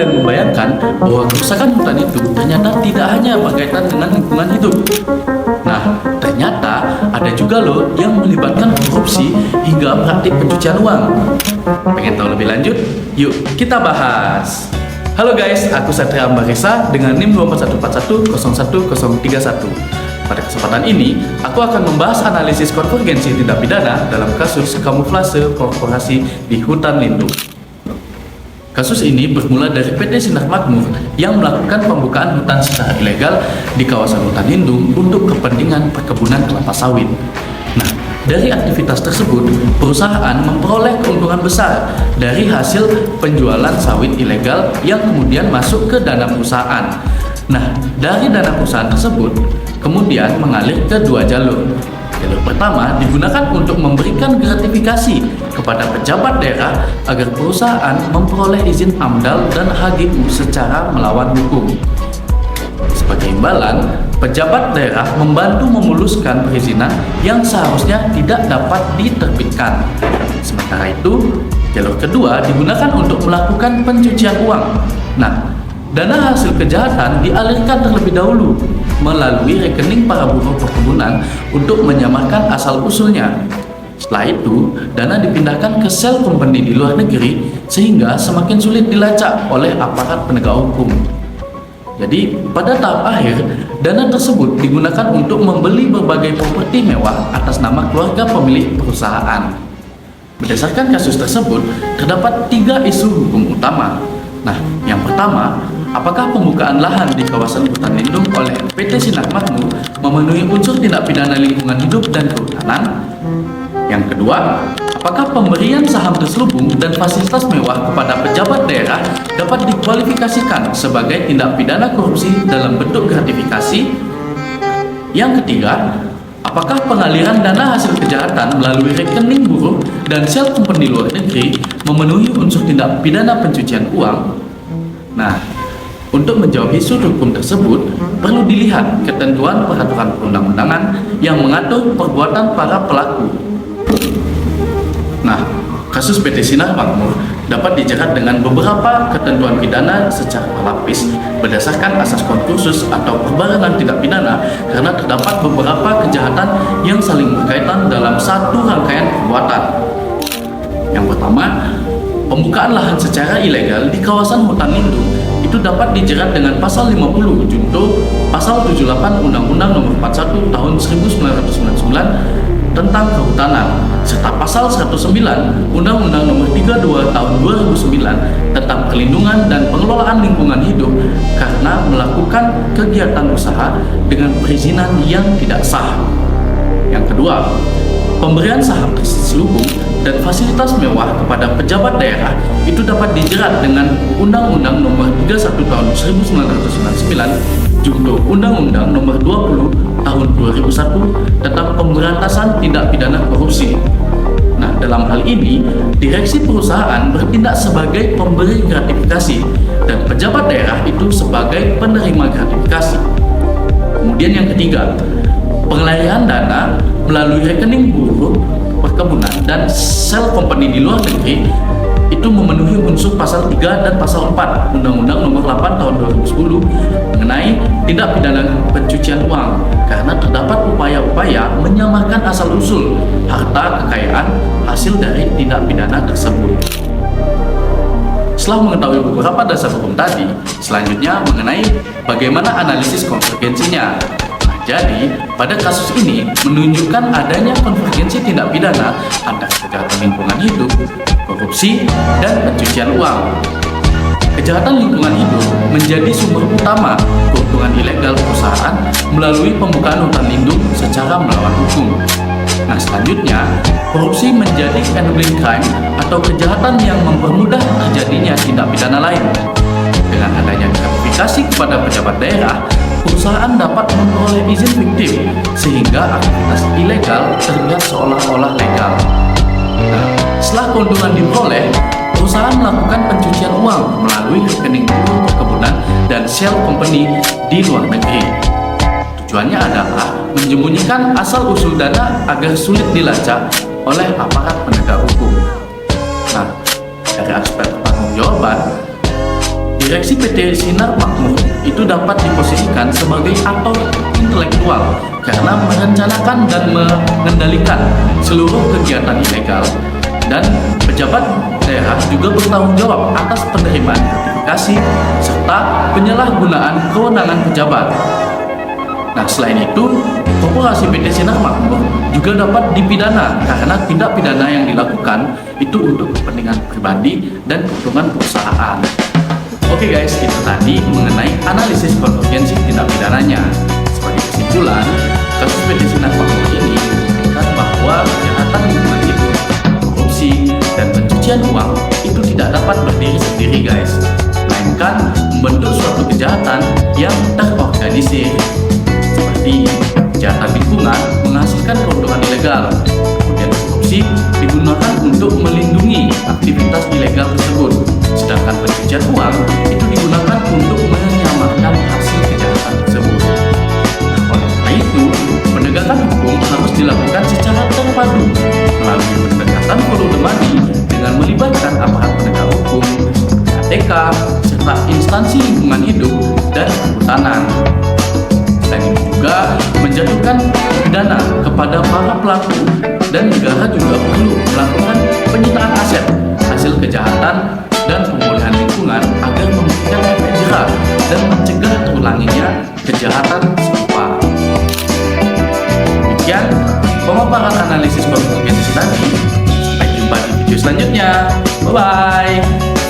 kalian membayangkan bahwa kerusakan hutan itu ternyata tidak hanya berkaitan dengan lingkungan hidup. Nah, ternyata ada juga loh yang melibatkan korupsi hingga praktik pencucian uang. Pengen tahu lebih lanjut? Yuk kita bahas. Halo guys, aku Satria Ambarisa dengan NIM 241410131. Pada kesempatan ini, aku akan membahas analisis konvergensi tindak pidana dalam kasus kamuflase korporasi di hutan lindung. Kasus ini bermula dari PT Sinar Makmur yang melakukan pembukaan hutan secara ilegal di kawasan hutan lindung untuk kepentingan perkebunan kelapa sawit. Nah, dari aktivitas tersebut, perusahaan memperoleh keuntungan besar dari hasil penjualan sawit ilegal yang kemudian masuk ke dana perusahaan. Nah, dari dana perusahaan tersebut, kemudian mengalir ke dua jalur. Jalur pertama digunakan untuk memberikan gratifikasi kepada pejabat daerah agar perusahaan memperoleh izin AMDAL dan HGU secara melawan hukum. Sebagai imbalan, pejabat daerah membantu memuluskan perizinan yang seharusnya tidak dapat diterbitkan. Sementara itu, jalur kedua digunakan untuk melakukan pencucian uang. Nah, dana hasil kejahatan dialirkan terlebih dahulu melalui rekening para buruh perkebunan untuk menyamarkan asal-usulnya. Setelah itu, dana dipindahkan ke sel company di luar negeri sehingga semakin sulit dilacak oleh aparat penegak hukum. Jadi, pada tahap akhir, dana tersebut digunakan untuk membeli berbagai properti mewah atas nama keluarga pemilik perusahaan. Berdasarkan kasus tersebut, terdapat 3 isu hukum utama. Nah, yang pertama, apakah pembukaan lahan di kawasan hutan lindung oleh PT Sinar Makmur memenuhi unsur tindak pidana lingkungan hidup dan kehutanan? Yang kedua, apakah pemberian saham terselubung dan fasilitas mewah kepada pejabat daerah dapat dikualifikasikan sebagai tindak pidana korupsi dalam bentuk gratifikasi? Yang ketiga, apakah pengaliran dana hasil kejahatan melalui rekening buruh dan sel company luar negeri memenuhi unsur tindak pidana pencucian uang? Nah, untuk menjawab isu hukum tersebut, perlu dilihat ketentuan peraturan perundang-undangan yang mengatur perbuatan para pelaku. Nah, kasus PT Sinar Makmur dapat dijerat dengan beberapa ketentuan pidana secara berlapis berdasarkan asas konkursus atau perbarengan tindak pidana karena terdapat beberapa kejahatan yang saling berkaitan dalam satu rangkaian perbuatan. Yang pertama, pembukaan lahan secara ilegal di kawasan hutan lindung itu dapat dijerat dengan pasal 50 junto pasal 78 Undang-Undang Nomor 41 Tahun 1999 tentang kehutanan serta pasal 109 Undang-Undang Nomor 32 Tahun 2009 tentang perlindungan dan pengelolaan lingkungan hidup karena melakukan kegiatan usaha dengan perizinan yang tidak sah. Yang kedua, pemberian saham terselubung dan fasilitas mewah kepada pejabat daerah itu dapat dijerat dengan Undang-Undang Nomor 31 Tahun 1999 junto Undang-Undang Nomor 20 Tahun 2001 tentang pemberantasan tindak pidana korupsi. Nah, dalam hal ini, direksi perusahaan bertindak sebagai pemberi gratifikasi dan pejabat daerah itu sebagai penerima gratifikasi. Kemudian yang ketiga, pengalihan dana melalui rekening buruh perkebunan dan sel company di luar negeri itu memenuhi unsur pasal 3 dan pasal 4 Undang-Undang Nomor 8 Tahun 2010 mengenai tindak pidana pencucian uang karena terdapat upaya-upaya menyamarkan asal-usul harta kekayaan hasil dari tindak pidana tersebut. Setelah mengetahui beberapa dasar hukum tadi, selanjutnya mengenai bagaimana analisis konvergensinya. Jadi, pada kasus ini menunjukkan adanya konvergensi tindak pidana antara kejahatan lingkungan hidup, korupsi, dan pencucian uang. Kejahatan lingkungan hidup menjadi sumber utama keuntungan ilegal perusahaan melalui pembukaan hutan lindung secara melawan hukum. Nah, selanjutnya, korupsi menjadi enabling crime atau kejahatan yang mempermudah terjadinya tindak pidana lain. Dengan adanya gratifikasi kepada pejabat daerah, perusahaan dapat memperoleh izin fiktif sehingga aktivitas ilegal terlihat seolah-olah legal. Nah, setelah keuntungan diperoleh, perusahaan melakukan pencucian uang melalui rekening buruh perkebunan dan shell company di luar negeri. Tujuannya adalah menyembunyikan asal-usul dana agar sulit dilacak oleh aparat penegak hukum. Nah, dari aspek pertanggungjawaban, Direksi PT Sinar Makmur itu dapat diposisikan sebagai aktor intelektual karena merencanakan dan mengendalikan seluruh kegiatan ilegal, dan pejabat daerah juga bertanggung jawab atas penerimaan gratifikasi serta penyalahgunaan kewenangan pejabat. Nah, selain itu, korporasi PT Sinar Makmur juga dapat dipidana karena tindak pidana yang dilakukan itu untuk kepentingan pribadi dan keuntungan perusahaan. Oke guys, itu tadi mengenai analisis konsekuensi tindak pidananya. Sebagai kesimpulan, kasus PT Sinar Makmur ini menunjukkan bahwa kejahatan lingkungan hidup, korupsi, dan pencucian uang itu tidak dapat berdiri sendiri guys, melainkan membentuk suatu kejahatan yang terorganisir. Seperti kejahatan lingkungan menghasilkan keuntungan ilegal, kemudian korupsi digunakan untuk melindungi aktivitas ilegal tersebut, sedangkan pencucian uang itu digunakan untuk menyamarkan hasil kejahatan tersebut. Nah, oleh karena itu, penegakan hukum harus dilakukan secara terpadu melalui pendekatan follow the money dengan melibatkan aparat penegak hukum, KPK, serta instansi lingkungan hidup dan kehutanan. Selain itu juga menjatuhkan pidana kepada para pelaku, dan negara juga perlu melakukan penyitaan aset hasil kejahatan dan pemulihan lingkungan agar memberikan efek jerah dan mencegah terulanginya kejahatan serupa. Demikian pemaparan analisis konsekuensi tadi. Sampai jumpa di video selanjutnya. Bye bye.